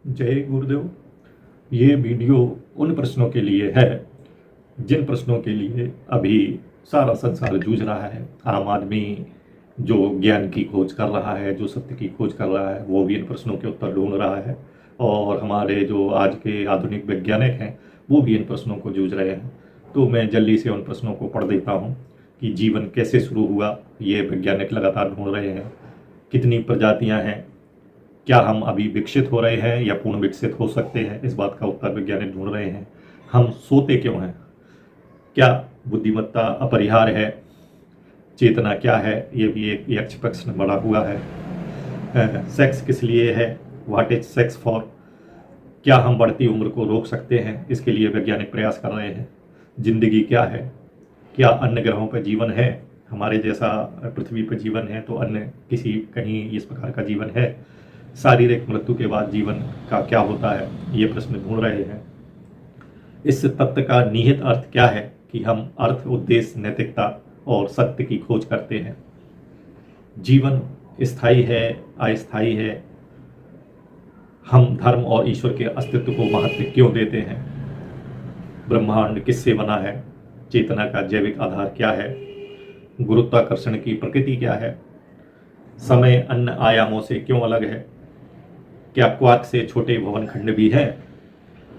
जय गुरुदेव। ये वीडियो उन प्रश्नों के लिए है जिन प्रश्नों के लिए अभी सारा संसार जूझ रहा है। आम आदमी जो ज्ञान की खोज कर रहा है, जो सत्य की खोज कर रहा है, वो भी इन प्रश्नों के उत्तर ढूंढ रहा है। और हमारे जो आज के आधुनिक वैज्ञानिक हैं वो भी इन प्रश्नों को जूझ रहे हैं। तो मैं जल्दी से उन प्रश्नों को पढ़ देता हूँ कि जीवन कैसे शुरू हुआ, ये वैज्ञानिक लगातार ढूंढ रहे हैं। कितनी प्रजातियाँ हैं, क्या हम अभी विकसित हो रहे हैं या पूर्ण विकसित हो सकते हैं, इस बात का उत्तर वैज्ञानिक ढूंढ रहे हैं। हम सोते क्यों हैं, क्या बुद्धिमत्ता अपरिहार्य है, चेतना क्या है, ये भी एक यक्ष प्रश्न बड़ा हुआ है। सेक्स किस लिए है, व्हाट इज सेक्स फॉर, क्या हम बढ़ती उम्र को रोक सकते हैं, इसके लिए वैज्ञानिक प्रयास कर रहे हैं। जिंदगी क्या है, क्या अन्य ग्रहों पर जीवन है, हमारे जैसा पृथ्वी पर जीवन है तो अन्य किसी कहीं इस प्रकार का जीवन है, शारीरिक मृत्यु के बाद जीवन का क्या होता है, ये प्रश्न ढूंढ रहे हैं। इस तत्व का निहित अर्थ क्या है कि हम अर्थ, उद्देश्य, नैतिकता और सत्य की खोज करते हैं। जीवन स्थायी है, अस्थायी है, हम धर्म और ईश्वर के अस्तित्व को महत्व क्यों देते हैं, ब्रह्मांड किससे बना है, चेतना का जैविक आधार क्या है, गुरुत्वाकर्षण की प्रकृति क्या है, समय अन्य आयामों से क्यों अलग है, क्या क्वार्क से छोटे भवनखंड भी हैं,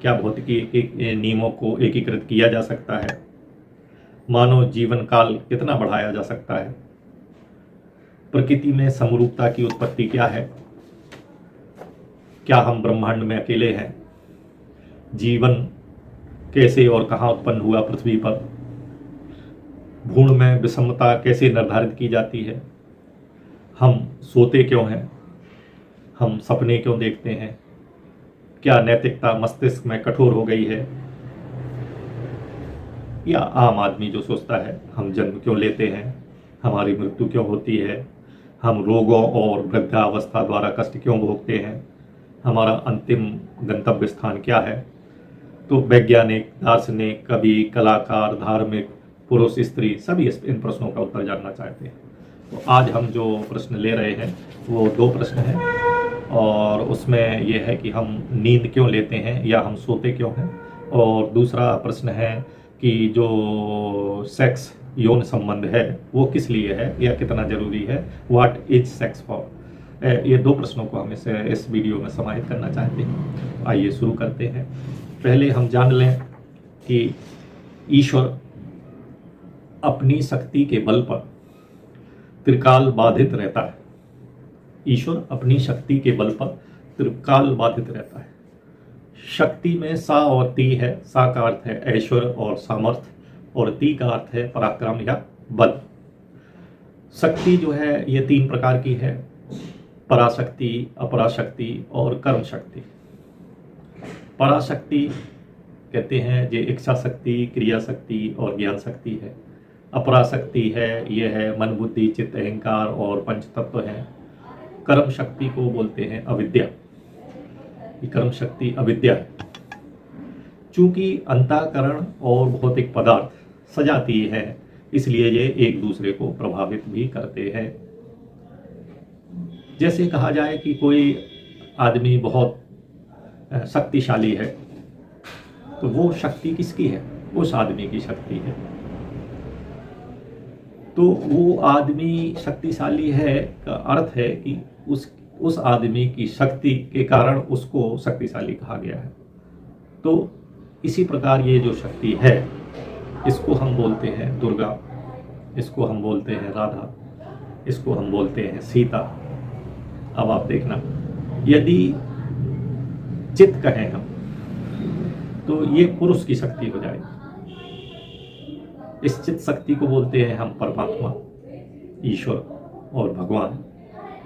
क्या भौतिकी के नियमों को एकीकृत किया जा सकता है, मानव जीवन काल कितना बढ़ाया जा सकता है, प्रकृति में समरूपता की उत्पत्ति क्या है, क्या हम ब्रह्मांड में अकेले हैं, जीवन कैसे और कहाँ उत्पन्न हुआ पृथ्वी पर, भ्रूण में विषमता कैसे निर्धारित की जाती है, हम सोते क्यों हैं, हम सपने क्यों देखते हैं, क्या नैतिकता मस्तिष्क में कठोर हो गई है, या आम आदमी जो सोचता है हम जन्म क्यों लेते हैं, हमारी मृत्यु क्यों होती है, हम रोगों और वृद्धावस्था द्वारा कष्ट क्यों भोगते हैं, हमारा अंतिम गंतव्य स्थान क्या है। तो वैज्ञानिक, दार्शनिक, कवि, कलाकार, धार्मिक, पुरुष, स्त्री सभी इन प्रश्नों का उत्तर जानना चाहते हैं। तो आज हम जो प्रश्न ले रहे हैं वो दो प्रश्न हैं, और उसमें यह है कि हम नींद क्यों लेते हैं या हम सोते क्यों हैं, और दूसरा प्रश्न है कि जो सेक्स, यौन संबंध है वो किस लिए है या कितना जरूरी है, व्हाट इज सेक्स फॉर। ये दो प्रश्नों को हम इस वीडियो में समाहित करना चाहते हैं। आइए शुरू करते हैं। पहले हम जान लें कि ईश्वर अपनी शक्ति के बल पर त्रिकाल बाधित रहता है। ईश्वर अपनी शक्ति के बल पर त्रिकाल बाधित रहता है। शक्ति में सा और ती है। सा का अर्थ है ऐश्वर्य और सामर्थ्य, और ती का अर्थ है पराक्रम या बल। शक्ति जो है ये तीन प्रकार की है, पराशक्ति, अपराशक्ति और कर्म शक्ति। पराशक्ति कहते हैं ये इच्छा शक्ति, क्रिया शक्ति और ज्ञान शक्ति है। अपराशक्ति है, ये है मन, बुद्धि, चित्त, अहंकार और पंच तत्व है। कर्म शक्ति को बोलते हैं अविद्या। ये कर्म शक्ति अविद्या है। चूंकि अंतःकरण और भौतिक पदार्थ सजाती है, इसलिए ये एक दूसरे को प्रभावित भी करते हैं। जैसे कहा जाए कि कोई आदमी बहुत शक्तिशाली है, तो वो शक्ति किसकी है, उस आदमी की शक्ति है। तो वो आदमी शक्तिशाली है का अर्थ है कि उस आदमी की शक्ति के कारण उसको शक्तिशाली कहा गया है। तो इसी प्रकार ये जो शक्ति है, इसको हम बोलते हैं दुर्गा, इसको हम बोलते हैं राधा, इसको हम बोलते हैं सीता। अब आप देखना, यदि चित्त कहें हम तो ये पुरुष की शक्ति हो जाएगी। इस चित्त शक्ति को बोलते हैं हम परमात्मा, ईश्वर और भगवान।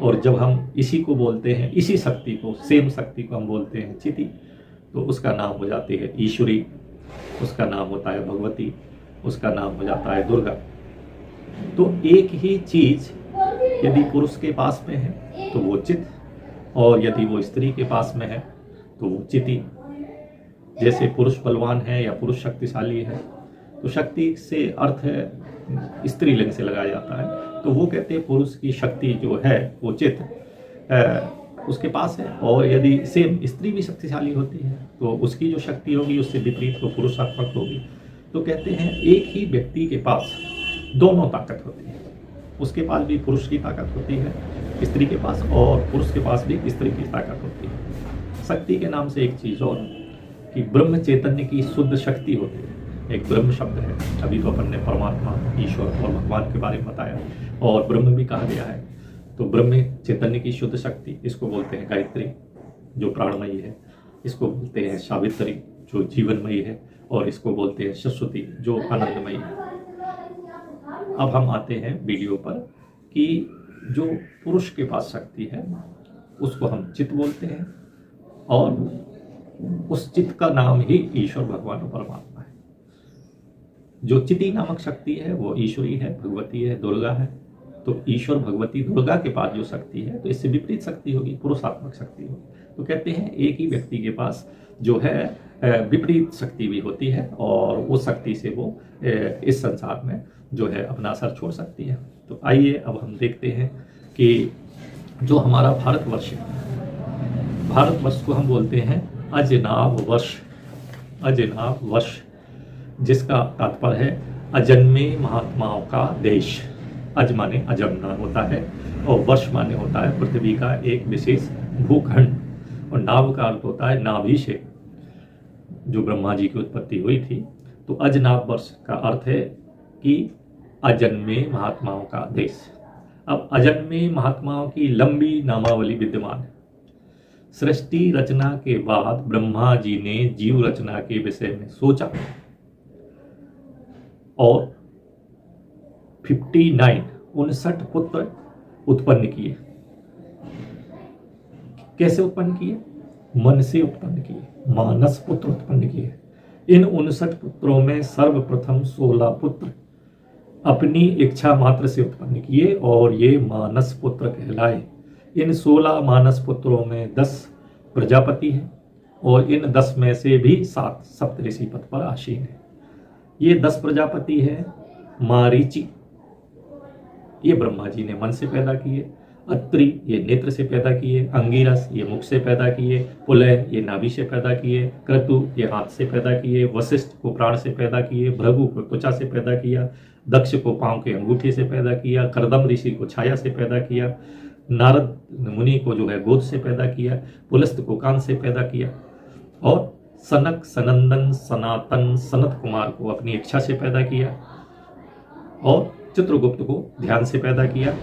और जब हम इसी को बोलते हैं, इसी शक्ति को, सेम शक्ति को हम बोलते हैं चिति, तो उसका नाम हो जाती है ईश्वरी, उसका नाम होता है भगवती, उसका नाम हो जाता है दुर्गा। तो एक ही चीज यदि पुरुष के पास में है तो वो चित्त, और यदि वो स्त्री के पास में है तो वो चिति। जैसे पुरुष बलवान है या पुरुष शक्तिशाली है, तो शक्ति से अर्थ है स्त्रीलिंग से लगाया जाता है। तो वो कहते हैं पुरुष की शक्ति जो है वो चित्त, उसके पास है, और यदि सेम स्त्री भी शक्तिशाली होती है तो उसकी जो शक्ति होगी उससे विपरीत तो पुरुषात्मक होगी। तो कहते हैं एक ही व्यक्ति के पास दोनों ताकत होती है, उसके पास भी पुरुष की ताकत होती है स्त्री के पास, और पुरुष के पास भी स्त्री की ताकत होती है। शक्ति के नाम से एक चीज़ और कि ब्रह्म चैतन्य की शुद्ध शक्ति होती है। एक ब्रह्म शब्द है, अभी तो अपन ने परमात्मा ईश्वर और भगवान के बारे में बताया, और ब्रह्म भी कहा गया है। तो ब्रह्म चैतन्य की शुद्ध शक्ति, इसको बोलते हैं गायत्री जो प्राणमयी है, इसको बोलते हैं सावित्री जो जीवनमयी है, और इसको बोलते हैं सरस्वती जो आनंदमयी है। अब हम आते हैं वीडियो पर कि जो पुरुष के पास शक्ति है उसको हम चित्त बोलते हैं, और उस चित्त का नाम ही ईश्वर भगवान और परमात्मा है। जो चिति नामक शक्ति है वो ईश्वरी है, भगवती है, दुर्गा है। तो ईश्वर भगवती दुर्गा के पास जो शक्ति है तो इससे विपरीत शक्ति होगी, पुरुषात्मक शक्ति होगी। तो कहते हैं एक ही व्यक्ति के पास जो है विपरीत शक्ति भी होती है, और उस शक्ति से वो इस संसार में जो है अपना असर छोड़ सकती है। तो आइए अब हम देखते हैं कि जो हमारा भारतवर्ष है, भारतवर्ष को हम बोलते हैं अजनाब वर्ष। अजनाब वर्ष जिसका तात्पर्य है अजन्मे महात्माओं का देश। अज माने अजन्मा होता है, और वर्ष माने होता है पृथ्वी का एक विशेष भूखंड, और नाभ का अर्थ होता है नाभि से जो ब्रह्मा जी की उत्पत्ति हुई थी। तो अजनाब वर्ष का अर्थ है कि अजन्मे महात्माओं का देश। अब अजन्मे महात्माओं की लंबी नामावली विद्यमान है। सृष्टि रचना के बाद ब्रह्मा जी ने जीव रचना के विषय में सोचा, और 59 पुत्र उत्पन्न किए। कैसे उत्पन्न किए? मन से उत्पन्न किए, मानस पुत्र उत्पन्न किए। इन 59 पुत्रों में सर्वप्रथम 16 पुत्र अपनी इच्छा मात्र से उत्पन्न किए, और ये मानस पुत्र कहलाए। इन 16 मानस पुत्रों में 10 प्रजापति हैं, और इन 10 में से भी 7 सप्तऋषि पद पर आसीन हैं। ये 10 प्रजापति हैं मारीचि, ये ब्रह्मा जी ने मन से पैदा किए। अत्रि ये नेत्र से पैदा किए। अंगिरस ये मुख से पैदा किए। पुलह ये नाभि से पैदा किए। क्रतु ये हाथ से पैदा किए। वशिष्ठ को प्राण से पैदा किए। भृगु को त्वचा से पैदा किया। दक्ष को पांव के अंगूठे से पैदा किया। कर्दम ऋषि को छाया से पैदा किया। नारद मुनि को जो है गोद से पैदा किया। पुलस्त को कान से पैदा किया, और सनक, सनंदन, सनातन, सनत कुमार को अपनी इच्छा से पैदा किया, और चित्रगुप्त को ध्यान से पैदा किया,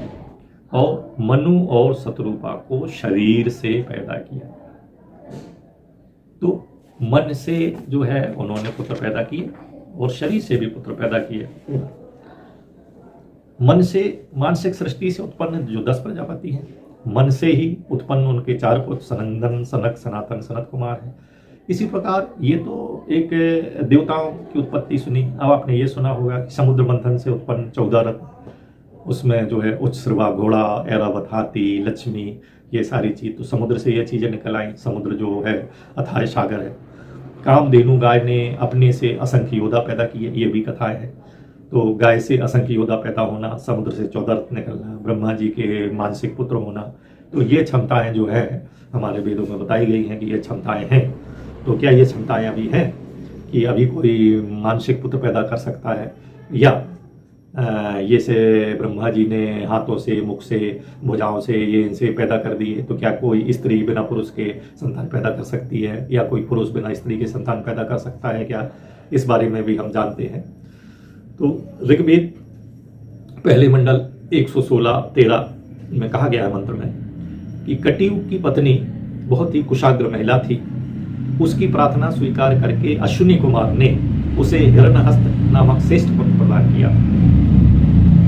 और मनु और शत्रुपा को शरीर से पैदा किया। तो मन से जो है उन्होंने पुत्र पैदा किए, और शरीर से भी पुत्र पैदा किए। मन से मानसिक सृष्टि से उत्पन्न जो 10 प्रजापति हैं, मन से ही उत्पन्न उनके 4 पुत्र सनंदन, सनक, सनातन, सनत कुमार हैं। इसी प्रकार ये तो एक देवताओं की उत्पत्ति सुनी। अब आपने ये सुना होगा कि समुद्र मंथन से उत्पन्न 14 रत्न, उसमें जो है उच्छ्रवा घोड़ा, ऐरावत हाथी, लक्ष्मी, ये सारी चीज तो समुद्र से ये चीजें निकल आई। समुद्र जो है अथाह सागर है। कामधेनु गाय ने अपने से असंख्य योद्धा पैदा किए, ये भी कथाएं है। तो गाय से असंख्य योद्धा पैदा होना, समुद्र से 14 रत्न निकलना, ब्रह्मा जी के मानसिक पुत्र होना, तो ये क्षमताएं जो है हमारे वेदों में बताई गई हैं कि ये क्षमताएं हैं। तो क्या ये क्षमताएं अभी हैं कि अभी कोई मानसिक पुत्र पैदा कर सकता है, या ये से ब्रह्मा जी ने हाथों से, मुख से, भुजाओं से ये इनसे पैदा कर दिए, तो क्या कोई स्त्री बिना पुरुष के संतान पैदा कर सकती है, या कोई पुरुष बिना स्त्री के संतान पैदा कर सकता है क्या? इस बारे में भी हम जानते हैं। तो ऋग्वेद पहले मंडल 116-13 में कहा गया है मंत्र में कि कटियुग की पत्नी बहुत ही कुशाग्र महिला थी। उसकी प्रार्थना स्वीकार करके अश्विनी कुमार ने उसे हिरण्यहस्त नामक श्रेष्ठ पुत्र प्रदान किया।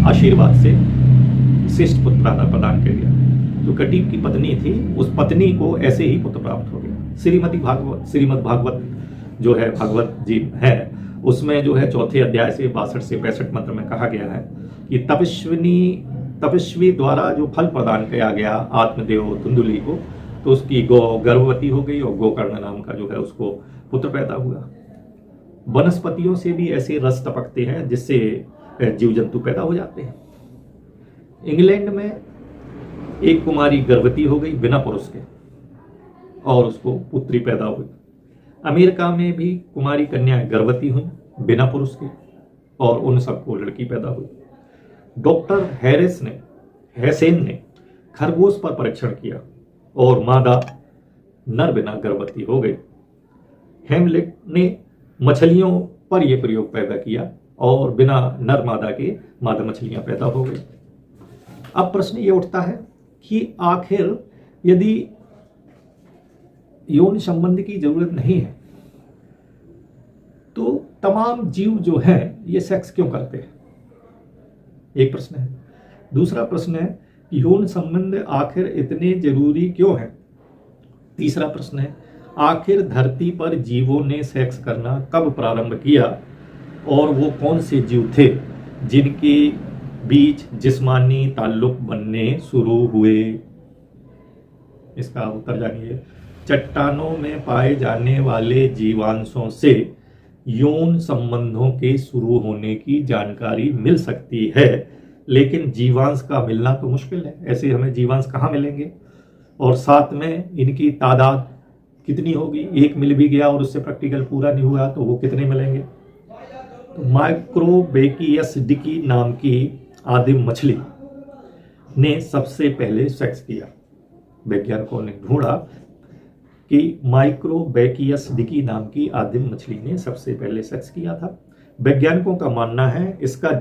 आशीर्वाद से श्रेष्ठ पुत्र प्रदान कर दिया। जो कटियुग की पत्नी थी, उस पत्नी को ऐसे ही पुत्र प्राप्त हो गया। श्रीमद् भागवत जो है, भागवत जी है, उसमें जो है 4थे अध्याय से 62 से 65 मंत्र में कहा गया है कि तपस्वी द्वारा जो फल प्रदान किया गया आत्मदेव धुंधुली को, तो उसकी गौ गर्भवती हो गई, और गोकर्ण नाम का जो है उसको पुत्र पैदा हुआ। वनस्पतियों से भी ऐसे रस टपकते हैं जिससे जीव जंतु पैदा हो जाते हैं। इंग्लैंड में एक कुमारी गर्भवती हो गई बिना पुरुष के और उसको पुत्री पैदा हुई। अमेरिका में भी कुमारी कन्याएं गर्भवती हुई बिना पुरुष के और उन सबको लड़की पैदा हुई। डॉक्टर हैसेन ने खरगोश पर परीक्षण किया और मादा नर बिना गर्भवती हो गई। हेमलेट ने मछलियों पर यह प्रयोग पैदा किया और बिना नर मादा के मादा मछलियां पैदा हो गई। अब प्रश्न ये उठता है कि आखिर यदि यौन संबंध की जरूरत नहीं है तो तमाम जीव जो है ये सेक्स क्यों करते हैं? एक प्रश्न है। दूसरा प्रश्न है यौन संबंध आखिर इतने जरूरी क्यों है? तीसरा प्रश्न है आखिर धरती पर जीवों ने सेक्स करना कब प्रारंभ किया और वो कौन से जीव थे जिनके बीच जिस्मानी ताल्लुक बनने शुरू हुए? इसका उत्तर जानिए। चट्टानों में पाए जाने वाले जीवांशों से यौन संबंधों के शुरू होने की जानकारी मिल सकती है, लेकिन जीवांश का मिलना तो मुश्किल है। ऐसे हमें जीवांश कहाँ मिलेंगे? और साथ में इनकी तादाद कितनी होगी? एक मिल भी गया और उससे प्रैक्टिकल पूरा नहीं हुआ तो वो कितने मिलेंगे? तो माइक्रोबैकियस डिकी नाम की आदिम मछली ने सबसे पहले सेक्स किया। वैज्ञानिकों ने ढूंढा कि माइक्रोबैकियस डिकी नाम की आदिम मछली ने सबसे पहले सेक्स किया था। वैज्ञानिकों का मानना है इसका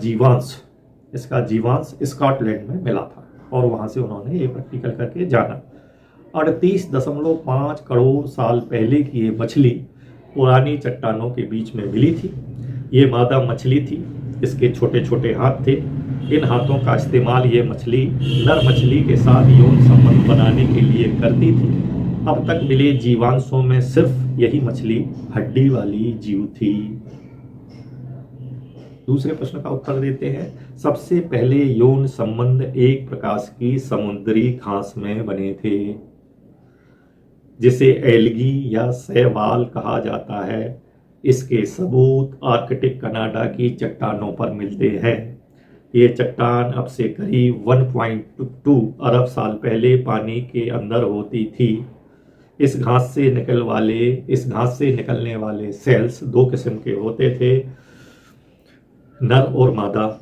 जीवांश स्कॉटलैंड में मिला था और वहां से उन्होंने ये प्रैक्टिकल करके जाना। 38.5 करोड़ साल पहले की ये मछली पुरानी चट्टानों के बीच में मिली थी। ये मादा मछली थी, इसके छोटे छोटे हाथ थे। इन हाथों का इस्तेमाल ये मछली नर मछली के साथ यौन संबंध बनाने के लिए करती थी। अब तक मिले जीवांशों में सिर्फ यही मछली हड्डी वाली जीव थी। दूसरे प्रश्न का उत्तर देते हैं। सबसे पहले यौन संबंध एक प्रकार की समुद्री घास में बने थे जिसे एल्गी या शैवाल कहा जाता है। इसके सबूत आर्कटिक कनाडा की चट्टानों पर मिलते हैं। ये चट्टान अब से करीब 1.2 अरब साल पहले पानी के अंदर होती थी। इस घास से निकलने वाले सेल्स दो किस्म के होते थे, नर और मादा।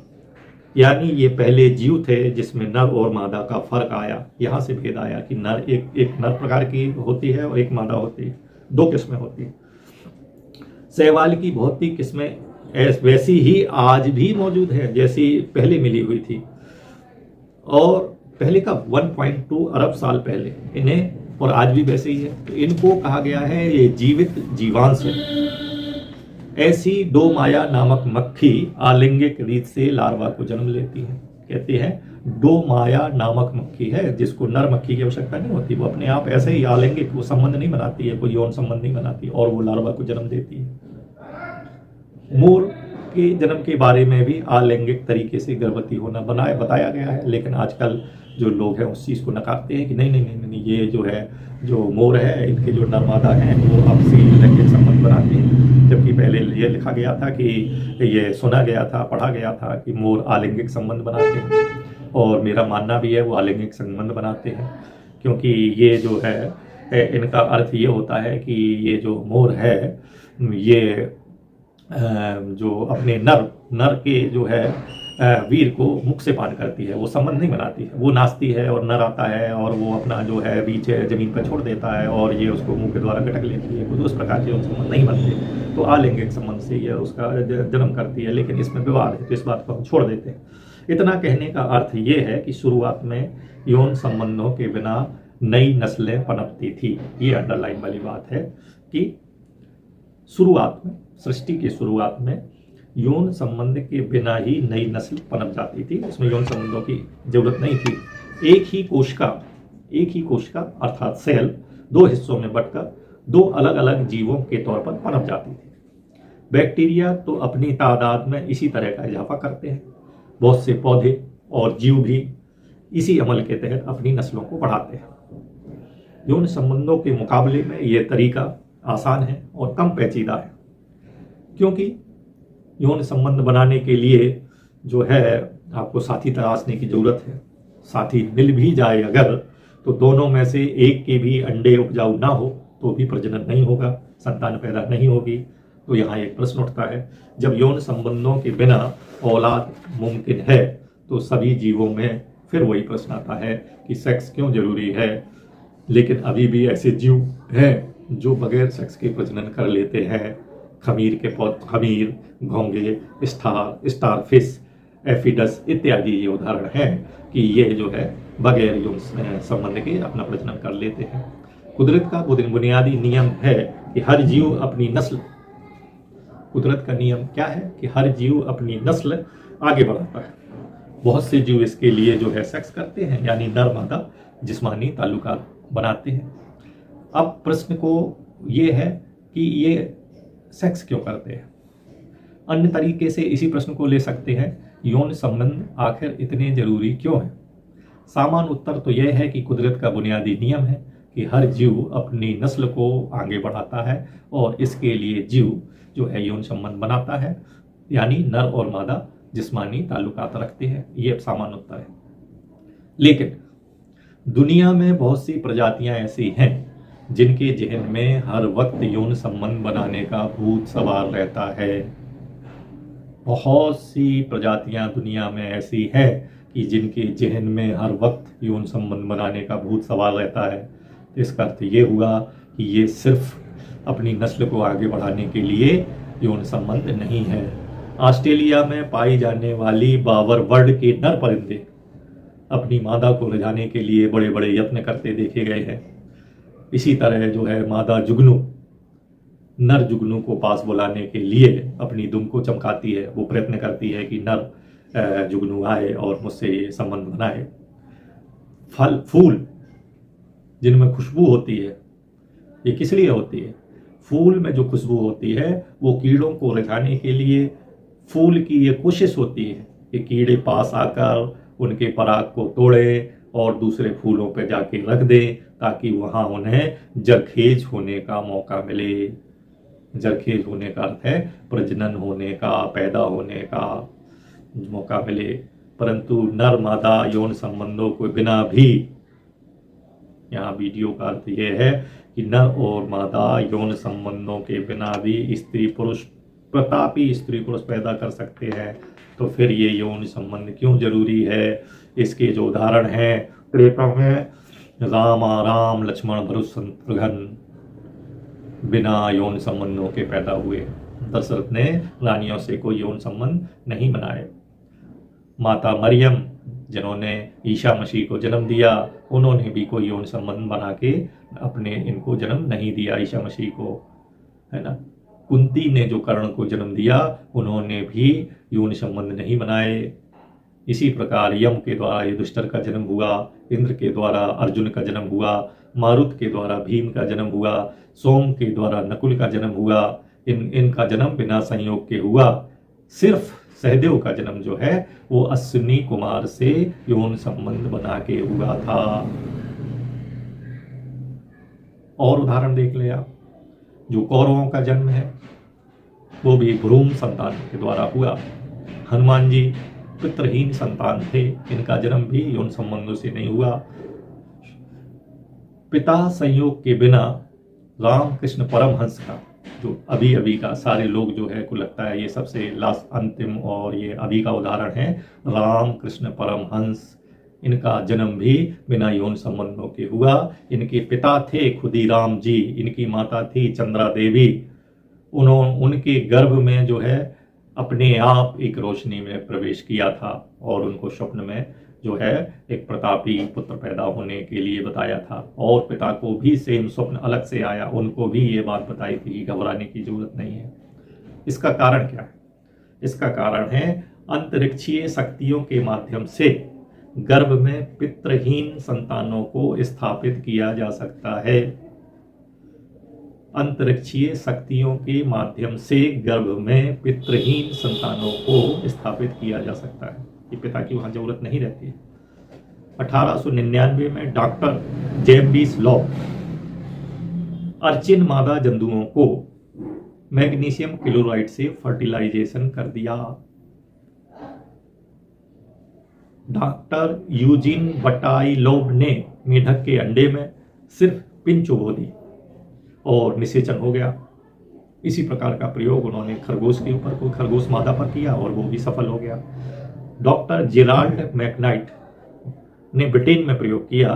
यानी ये पहले जीव थे जिसमें नर और मादा का फर्क आया। यहाँ से भेद आया कि नर एक नर प्रकार की होती है और एक मादा होती है, दो किस्में होती है। शैवाल की बहुत सी किस्में वैसी ही आज भी मौजूद है जैसी पहले मिली हुई थी, और पहले का 1.2 अरब साल पहले इन्हें, और आज भी वैसे ही है। तो इनको कहा गया है ये जीवित जीवांश है। ऐसी डो माया नामक मक्खी आलिंगिक रीत से लार्वा को जन्म लेती है। कहते हैं डो माया नामक मक्खी है जिसको नर मक्खी की आवश्यकता नहीं होती, वो अपने आप ऐसे ही आलिंगिक वो संबंध नहीं बनाती है, कोई यौन संबंध नहीं बनाती और वो लार्वा को जन्म देती है। मोर के जन्म के बारे में भी आलैंगिक तरीके से गर्भवती होना बताया गया है, लेकिन आजकल जो लोग हैं उस चीज़ को नकारते हैं कि नहीं, ये जो है जो मोर है इनके जो नरमादा हैं वो आपसी लैंगिक संबंध बनाते हैं। जबकि पहले ये लिखा गया था कि ये सुना गया था, पढ़ा गया था कि मोर आलैंगिक संबंध बनाते हैं, और मेरा मानना भी है वो आलैंगिक संबंध बनाते हैं, क्योंकि ये जो है इनका अर्थ ये होता है कि ये जो मोर है ये जो अपने नर के जो है वीर को मुख से पान करती है, वो संबंध नहीं बनाती है। वो नाचती है और नर आता है और वो अपना जो है बीच जमीन पर छोड़ देता है और ये उसको मुंह के द्वारा गटक लेती है। तो उस प्रकार के संबंध नहीं बनते, तो आलैंगिक संबंध से ये उसका जन्म करती है। लेकिन इसमें विवाद है तो इस बात को हम छोड़ देते हैं। इतना कहने का अर्थ ये है कि शुरुआत में यौन संबंधों के बिना नई नस्लें पनपती थी। ये अंडरलाइन वाली बात है कि शुरुआत में, सृष्टि की शुरुआत में यौन संबंध के बिना ही नई नस्ल पनप जाती थी। उसमें यौन संबंधों की जरूरत नहीं थी। एक ही कोशिका अर्थात सेल दो हिस्सों में बंटकर दो अलग अलग जीवों के तौर पर पनप जाती थी। बैक्टीरिया तो अपनी तादाद में इसी तरह का इजाफा करते हैं। बहुत से पौधे और जीव भी इसी अमल के तहत अपनी नस्लों को बढ़ाते हैं। यौन संबंधों के मुकाबले में यह तरीका आसान है और कम पेचीदा है, क्योंकि यौन संबंध बनाने के लिए जो है आपको साथी तलाशने की जरूरत है। साथी मिल भी जाए अगर, तो दोनों में से एक के भी अंडे उपजाऊ ना हो तो भी प्रजनन नहीं होगा, संतान पैदा नहीं होगी। तो यहाँ एक प्रश्न उठता है, जब यौन संबंधों के बिना औलाद मुमकिन है तो सभी जीवों में फिर वही प्रश्न आता है कि सेक्स क्यों जरूरी है। लेकिन अभी भी ऐसे जीव हैं जो बगैर सेक्स के प्रजनन कर लेते हैं। खमीर, घोंगे, स्टारफिश, एफिडस इत्यादि ये उदाहरण हैं कि ये जो है बगैर यौन संबंध के अपना प्रजनन कर लेते हैं। कुदरत का बुनियादी नियम है कि हर जीव अपनी नस्ल, कुदरत का नियम क्या है कि हर जीव अपनी नस्ल आगे बढ़ाता है। बहुत से जीव इसके लिए जो है सेक्स करते हैं, यानी नर मादा जिस्मानी ताल्लुकात बनाते हैं। अब प्रश्न को ये है कि ये सेक्स क्यों करते हैं। अन्य तरीके से इसी प्रश्न को ले सकते हैं, यौन संबंध आखिर इतने जरूरी क्यों हैं। सामान्य उत्तर तो यह है कि कुदरत का बुनियादी नियम है कि हर जीव अपनी नस्ल को आगे बढ़ाता है और इसके लिए जीव जो है यौन संबंध बनाता है, यानी नर और मादा जिस्मानी ताल्लुकात रखते हैं। ये सामान्य उत्तर है। लेकिन दुनिया में बहुत सी प्रजातियां ऐसी हैं जिनके जहन में हर वक्त यौन संबंध बनाने का भूत सवार रहता है। बहुत सी प्रजातियां दुनिया में ऐसी हैं कि जिनके जहन में हर वक्त यौन संबंध बनाने का भूत सवार रहता है। तो इसका अर्थ ये हुआ कि ये सिर्फ अपनी नस्ल को आगे बढ़ाने के लिए यौन संबंध नहीं है। ऑस्ट्रेलिया में पाई जाने वाली बावर वर्ड के नर परिंदे अपनी मादा को रिझाने के लिए बड़े बड़े यत्न करते देखे गए हैं। इसी तरह जो है मादा जुगनू नर जुगनू को पास बुलाने के लिए अपनी दुम को चमकाती है। वो प्रयत्न करती है कि नर जुगनू आए और मुझसे ये संबंध बनाए। फल फूल जिनमें खुशबू होती है, ये किस लिए होती है? फूल में जो खुशबू होती है वो कीड़ों को रिझाने के लिए फूल की ये कोशिश होती है कि कीड़े पास आकर उनके पराग को तोड़े और दूसरे फूलों पर जाके रख दे, ताकि वहां उन्हें जरखेज होने का मौका मिले। जरखेज होने का अर्थ है प्रजनन होने का, पैदा होने का मौका मिले। परंतु नर मादा यौन संबंधों के बिना भी, यहाँ वीडियो का अर्थ यह है कि नर और मादा यौन संबंधों के बिना भी स्त्री पुरुष, प्रतापी स्त्री पुरुष पैदा कर सकते हैं। तो फिर ये यौन संबंध क्यों जरूरी है? इसके जो उदाहरण हैं, त्रेता में राम लक्ष्मण भरत शत्रुघ्न बिना यौन संबंधों के पैदा हुए। दशरथ ने रानियों से कोई यौन संबंध नहीं बनाए। माता मरियम जिन्होंने ईसा मसीह को जन्म दिया, उन्होंने भी कोई यौन संबंध बना के अपने इनको जन्म नहीं दिया, ईसा मसीह को, है ना। कुंती ने जो कर्ण को जन्म दिया, उन्होंने भी यौन संबंध नहीं बनाए। इसी प्रकार यम के द्वारा युधिष्ठिर का जन्म हुआ, इंद्र के द्वारा अर्जुन का जन्म हुआ, मारुत के द्वारा भीम का जन्म हुआ, सोम के द्वारा नकुल का जन्म हुआ। इनका जन्म बिना संयोग के हुआ। सिर्फ सहदेव का जन्म जो है वो अश्विनी कुमार से यौन संबंध बना के हुआ था। और उदाहरण देख ले आप, जो कौरवों का जन्म है वो भी भ्रूण संतान के द्वारा हुआ। हनुमान जी पितृहीन संतान थे, इनका जन्म भी यौन संबंधों से नहीं हुआ। पिता संयोग के बिना राम कृष्ण परमहंस का, जो अभी का सारे लोग जो है को लगता है ये सबसे लास्ट अंतिम और ये अभी का उदाहरण है, राम कृष्ण परमहंस, इनका जन्म भी बिना यौन संबंधों के हुआ। इनके पिता थे खुदीराम जी, इनकी माता थी चंद्रा देवी। उनके गर्भ में जो है अपने आप एक रोशनी में प्रवेश किया था और उनको स्वप्न में जो है एक प्रतापी पुत्र पैदा होने के लिए बताया था। और पिता को भी सेम स्वप्न अलग से आया, उनको भी ये बात बताई थी कि घबराने की जरूरत नहीं है। इसका कारण क्या है? इसका कारण है अंतरिक्षीय शक्तियों के माध्यम से गर्भ में पितृहीन संतानों को स्थापित किया जा सकता है। अंतरिक्षीय शक्तियों के माध्यम से गर्भ में पितृहीन संतानों को स्थापित किया जा सकता है। ये पिता की वहां जरूरत नहीं रहती है। 1899 में डॉक्टर जेम्बिस लॉ अर्चिन मादा जंतुओं को मैग्नीशियम क्लोराइड से फर्टिलाइजेशन कर दिया। डॉक्टर यूजिन बटाइलोव ने मेढक के अंडे में सिर्फ पिन चुभो दी और निषेचन हो गया। इसी प्रकार का प्रयोग उन्होंने खरगोश के ऊपर, कोई खरगोश मादा पर किया और वो भी सफल हो गया। डॉक्टर जेराल्ड मैकनाइट ने ब्रिटेन में प्रयोग किया।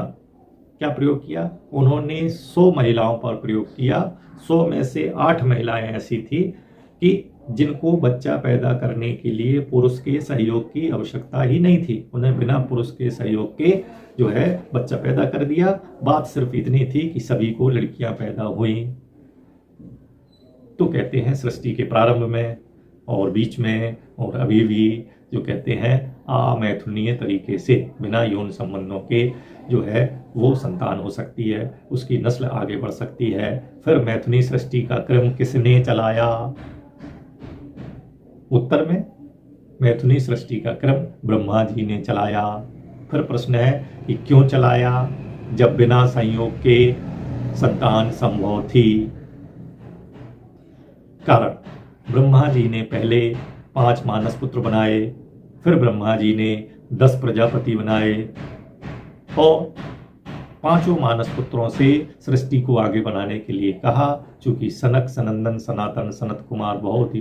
क्या प्रयोग किया? उन्होंने 100 महिलाओं पर प्रयोग किया। 100 में से 8 महिलाएं ऐसी थी कि जिनको बच्चा पैदा करने के लिए पुरुष के सहयोग की आवश्यकता ही नहीं थी। उन्हें बिना पुरुष के सहयोग के जो है बच्चा पैदा कर दिया। बात सिर्फ इतनी थी कि सभी को लड़कियां पैदा हुई। तो कहते हैं सृष्टि के प्रारंभ में और बीच में और अभी भी जो कहते हैं अमैथुनीय तरीके से बिना यौन संबंधों के जो है वो संतान हो सकती है, उसकी नस्ल आगे बढ़ सकती है। फिर मैथुनी सृष्टि का क्रम किसने चलाया? उत्तर में मैथुनी सृष्टि का क्रम ब्रह्मा जी ने चलाया। फिर प्रश्न है कि क्यों चलाया जब बिना संयोग के संतान संभव थी? कारण ब्रह्मा जी ने पहले 5 मानस पुत्र बनाए, फिर ब्रह्मा जी ने 10 प्रजापति बनाए और 5 मानस पुत्रों से सृष्टि को आगे बनाने के लिए कहा। चूंकि सनक, सनंदन, सनातन, सनत कुमार बहुत ही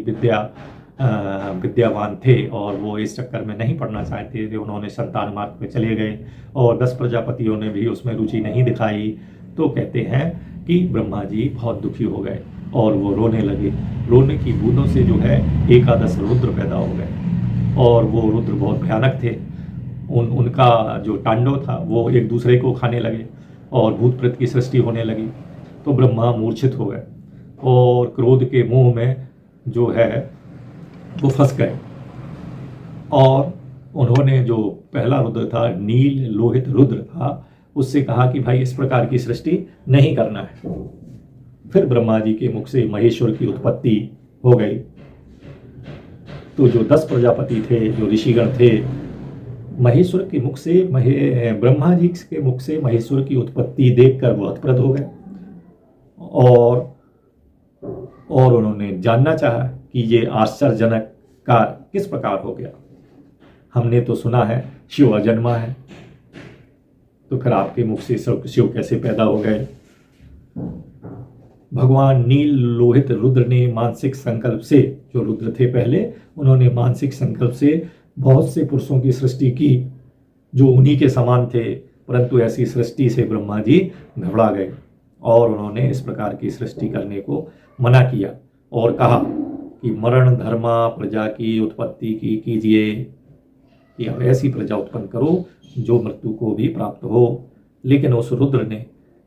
विद्यावान थे और वो इस चक्कर में नहीं पढ़ना चाहते थे, उन्होंने संतान मार्ग पे चले गए और 10 प्रजापतियों ने भी उसमें रुचि नहीं दिखाई। तो कहते हैं कि ब्रह्मा जी बहुत दुखी हो गए और वो रोने लगे। रोने की बूंदों से जो है 11 रुद्र पैदा हो गए और वो रुद्र बहुत भयानक थे। उनका जो तांडव था वो एक दूसरे को खाने लगे और भूत प्रेत की सृष्टि होने लगी। तो ब्रह्मा मूर्छित हो गए और क्रोध के मुंह में जो है वो फंस गए और उन्होंने जो पहला रुद्र था, नील लोहित रुद्र था, उससे कहा कि भाई इस प्रकार की सृष्टि नहीं करना है। फिर ब्रह्मा जी के मुख से महेश्वर की उत्पत्ति हो गई। तो जो 10 प्रजापति थे, जो ऋषिगण थे, महेश्वर के मुख से ब्रह्मा जी के मुख से महेश्वर की उत्पत्ति देखकर वो हतप्रभ हो गए और उन्होंने जानना चाहा कि ये आश्चर्यजनक कार्य किस प्रकार हो गया। हमने तो सुना है शिव अजन्मा है, तो फिर आपके मुख से शिव कैसे पैदा हो गए? भगवान नील लोहित रुद्र ने मानसिक संकल्प से, जो रुद्र थे पहले, उन्होंने मानसिक संकल्प से बहुत से पुरुषों की सृष्टि की जो उन्हीं के समान थे, परंतु ऐसी सृष्टि से ब्रह्मा जी घबरा गए और उन्होंने इस प्रकार की सृष्टि करने को मना किया और कहा कि मरण धर्मा प्रजा की उत्पत्ति कीजिए, कि अब ऐसी प्रजा उत्पन्न करो जो मृत्यु को भी प्राप्त हो। लेकिन उस रुद्र ने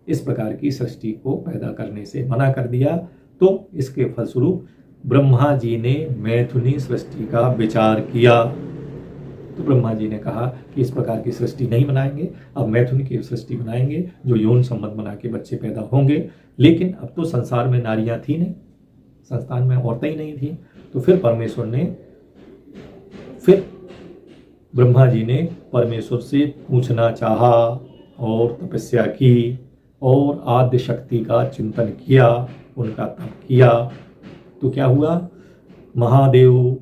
इस प्रकार की सृष्टि को पैदा करने से मना कर दिया। तो इसके फलस्वरूप ब्रह्मा जी ने मैथुनी सृष्टि का विचार किया। तो ब्रह्मा जी ने कहा कि इस प्रकार की सृष्टि नहीं बनाएंगे, अब मैथुन की सृष्टि बनाएंगे जो यौन संबंध बना के बच्चे पैदा होंगे। लेकिन अब तो संसार में नारियां थी नहीं, संस्थान में औरतें ही नहीं थी। तो फिर ब्रह्मा जी ने परमेश्वर से पूछना चाहा और तपस्या की और आद्य शक्ति का चिंतन किया, उनका तप किया। तो क्या हुआ? महादेव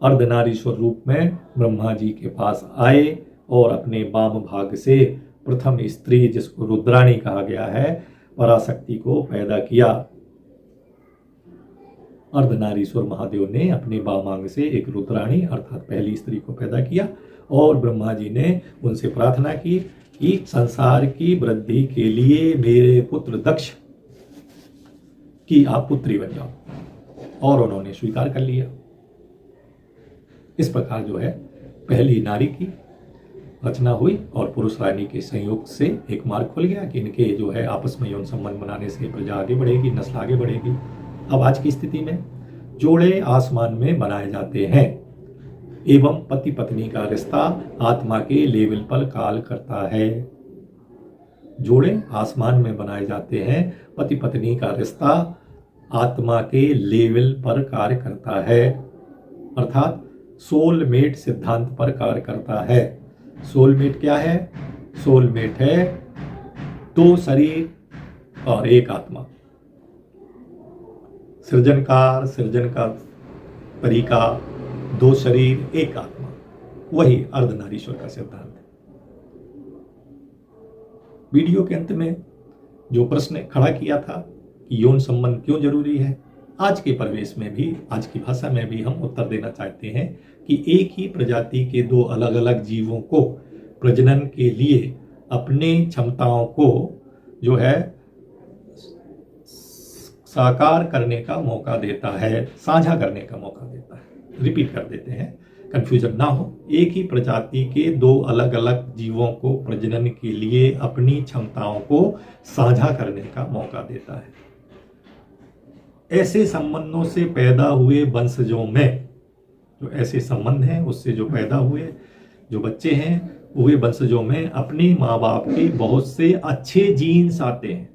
अर्धनारीश्वर रूप में ब्रह्मा जी के पास आए और अपने वाम भाग से प्रथम स्त्री, जिसको रुद्राणी कहा गया है, पराशक्ति को पैदा किया। अर्धनारीश्वर महादेव ने अपने वामांग से एक रुद्राणी अर्थात पहली स्त्री को पैदा किया और ब्रह्मा जी ने उनसे प्रार्थना की कि संसार की वृद्धि के लिए मेरे पुत्र दक्ष की आप पुत्री बन जाओ, और उन्होंने स्वीकार कर लिया। इस प्रकार जो है पहली नारी की रचना हुई और पुरुष रानी के संयोग से एक मार्ग खुल गया कि इनके जो है आपस में यौन संबंध बनाने से प्रजा आगे बढ़ेगी, नस्ल आगे बढ़ेगी। अब आज की स्थिति में जोड़े आसमान में बनाए जाते हैं एवं पति पत्नी का रिश्ता आत्मा के लेवल पर कार्य करता है। जोड़े आसमान में बनाए जाते हैं, पति पत्नी का रिश्ता आत्मा के लेवल पर कार्य करता है, अर्थात सोलमेट सिद्धांत पर कार्य करता है। सोलमेट क्या है? सोलमेट है 2 शरीर और 1 आत्मा। सृजन का तरीका 2 शरीर 1 आत्मा। वही अर्धनारीश्वर का सिद्धांत है। वीडियो के अंत में जो प्रश्न खड़ा किया था कि यौन संबंध क्यों जरूरी है, आज के परिवेश में भी, आज की भाषा में भी हम उत्तर देना चाहते हैं कि एक ही प्रजाति के दो अलग अलग जीवों को प्रजनन के लिए अपने क्षमताओं को जो है साकार करने का मौका देता है, साझा करने का मौका देता है। रिपीट कर देते हैं, कंफ्यूजन ना हो। एक ही प्रजाति के दो अलग अलग जीवों को प्रजनन के लिए अपनी क्षमताओं को साझा करने का मौका देता है। ऐसे संबंधों से पैदा हुए वंशजों में, जो ऐसे संबंध हैं उससे जो पैदा हुए जो बच्चे हैं, वे वंशजों में अपने माँ बाप के बहुत से अच्छे जीन्स आते हैं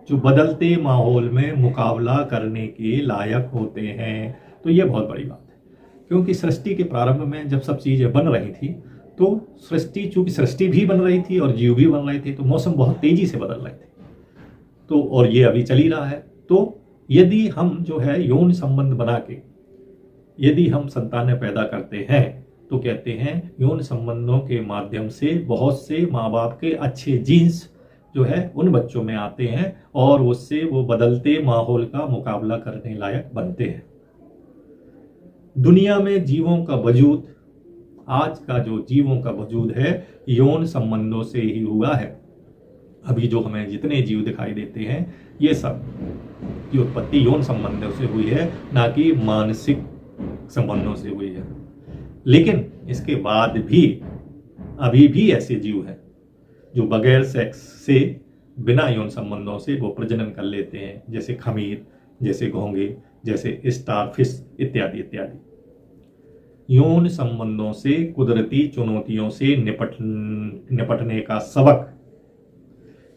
जो बदलते माहौल में मुकाबला करने के लायक होते हैं। तो ये बहुत बड़ी बात है, क्योंकि सृष्टि के प्रारंभ में जब सब चीज़ें बन रही थी तो चूंकि सृष्टि भी बन रही थी और जीव भी बन रहे थे, तो मौसम बहुत तेजी से बदल रहे थे। तो और ये अभी चल ही रहा है। तो यदि हम जो है यौन संबंध बना के यदि हम संतानें पैदा करते हैं तो कहते हैं यौन संबंधों के माध्यम से बहुत से माँ बाप के अच्छे जीन्स जो है उन बच्चों में आते हैं और उससे वो बदलते माहौल का मुकाबला करने लायक बनते हैं। दुनिया में जीवों का वजूद, आज का जो जीवों का वजूद है, यौन संबंधों से ही हुआ है। अभी जो हमें जितने जीव दिखाई देते हैं ये सब की उत्पत्ति यौन संबंधों से हुई है, ना कि मानसिक संबंधों से हुई है। लेकिन इसके बाद भी अभी भी ऐसे जीव हैं जो बगैर सेक्स से, बिना यौन संबंधों से वो प्रजनन कर लेते हैं, जैसे खमीर, जैसे घोंगे, जैसे स्टारफिश इत्यादि इत्यादि। यौन संबंधों से कुदरती चुनौतियों से निपटने का सबक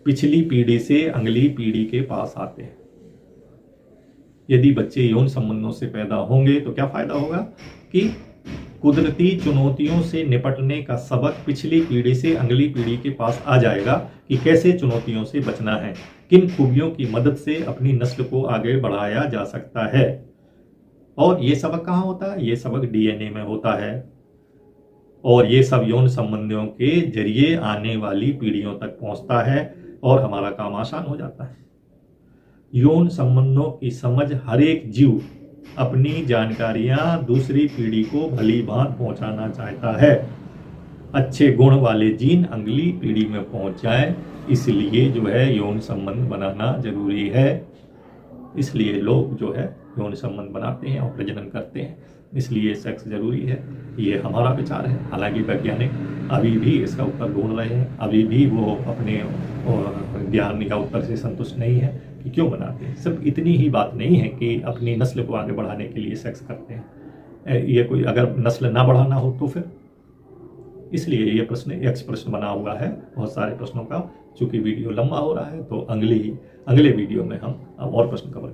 पिछली पीढ़ी से अगली पीढ़ी के पास आते हैं। यदि बच्चे यौन संबंधों से पैदा होंगे तो क्या फायदा होगा कि कुदरती चुनौतियों से निपटने का सबक पिछली पीढ़ी से अगली पीढ़ी के पास आ जाएगा कि कैसे चुनौतियों से बचना है, किन खूबियों की मदद से अपनी नस्ल को आगे बढ़ाया जा सकता है। और ये सबक कहाँ होता है? ये सबक डीएनए में होता है और ये सब यौन संबंधों के जरिए आने वाली पीढ़ियों तक पहुंचता है और हमारा काम आसान हो जाता है। यौन संबंधों की समझ हर एक जीव अपनी जानकारियां दूसरी पीढ़ी को भली भांति पहुंचाना चाहता है। अच्छे गुण वाले जीन अगली पीढ़ी में पहुंच जाए, इसलिए जो है यौन संबंध बनाना जरूरी है। इसलिए लोग जो है यौन संबंध बनाते हैं और प्रजनन करते हैं, इसलिए सेक्स जरूरी है। ये हमारा विचार है। हालांकि वैज्ञानिक अभी भी इसका उत्तर ढूंढ रहे हैं, अभी भी वो अपने ज्ञान या उत्तर से संतुष्ट नहीं है कि क्यों बनाते हैं। सिर्फ इतनी ही बात नहीं है कि अपनी नस्ल को आगे बढ़ाने के लिए सेक्स करते हैं। ये कोई अगर नस्ल ना बढ़ाना हो तो फिर, इसलिए ये प्रश्न एक प्रश्न बना हुआ है बहुत सारे प्रश्नों का। चूंकि वीडियो लंबा हो रहा है तो अगले वीडियो में हम और प्रश्न कवर